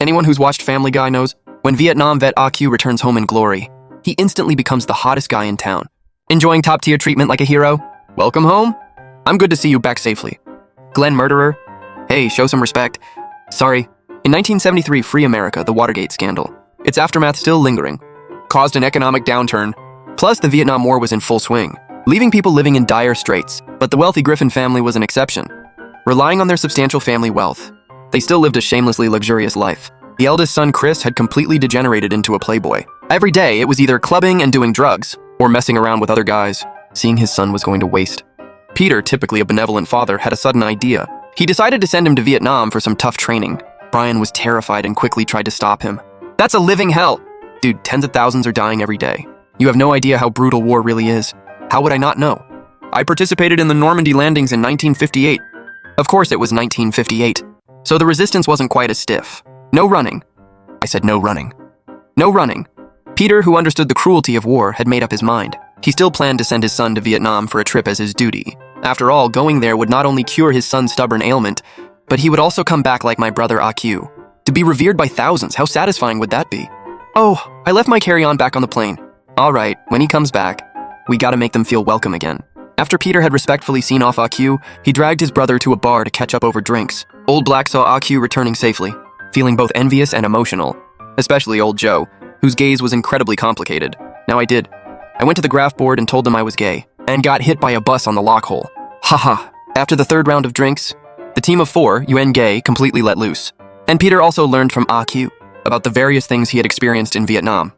Anyone who's watched Family Guy knows, when Vietnam vet AQ returns home in glory, he instantly becomes the hottest guy in town. Enjoying top-tier treatment like a hero? Welcome home? I'm good to see you back safely. Glenn Murderer? Hey, show some respect. Sorry. In 1973, Free America, the Watergate scandal. Its aftermath still lingering. Caused an economic downturn. Plus, the Vietnam War was in full swing, leaving people living in dire straits. But the wealthy Griffin family was an exception. Relying on their substantial family wealth, they still lived a shamelessly luxurious life. The eldest son, Chris, had completely degenerated into a playboy. Every day, it was either clubbing and doing drugs, or messing around with other guys, seeing his son was going to waste. Peter, typically a benevolent father, had a sudden idea. He decided to send him to Vietnam for some tough training. Brian was terrified and quickly tried to stop him. That's a living hell! Dude, tens of thousands are dying every day. You have no idea how brutal war really is. How would I not know? I participated in the Normandy landings in 1958. Of course it was 1958. So the resistance wasn't quite as stiff. No running. I said no running. No running. Peter, who understood the cruelty of war, had made up his mind. He still planned to send his son to Vietnam for a trip as his duty. After all, going there would not only cure his son's stubborn ailment, but he would also come back like my brother AQ. To be revered by thousands, how satisfying would that be? Oh, I left my carry-on back on the plane. All right, when he comes back, we gotta make them feel welcome again. After Peter had respectfully seen off AQ, he dragged his brother to a bar to catch up over drinks. Old Black saw AQ returning safely, feeling both envious and emotional, especially old Joe, whose gaze was incredibly complicated. Now I did. I went to the graph board and told them I was gay, and got hit by a bus on the lock hole. Haha. After the third round of drinks, the team of 4, UN Gay, completely let loose. And Peter also learned from AQ about the various things he had experienced in Vietnam.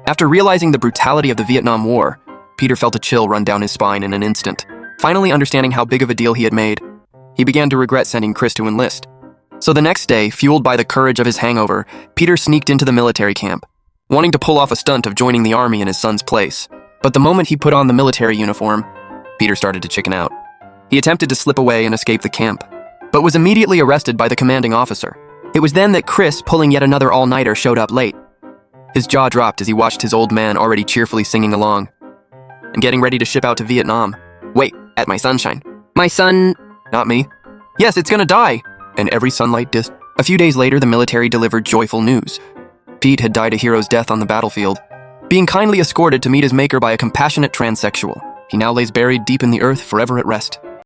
After realizing the brutality of the Vietnam War, Peter felt a chill run down his spine in an instant. Finally understanding how big of a deal he had made, he began to regret sending Chris to enlist. So the next day, fueled by the courage of his hangover, Peter sneaked into the military camp, wanting to pull off a stunt of joining the army in his son's place. But the moment he put on the military uniform, Peter started to chicken out. He attempted to slip away and escape the camp, but was immediately arrested by the commanding officer. It was then that Chris, pulling yet another all-nighter, showed up late. His jaw dropped as he watched his old man already cheerfully singing along and getting ready to ship out to Vietnam. Wait, at my sunshine. My son... Not me. Yes, it's gonna die. And every sunlight disk. A few days later, the military delivered joyful news. Pete had died a hero's death on the battlefield, being kindly escorted to meet his maker by a compassionate transsexual. He now lays buried deep in the earth, forever at rest.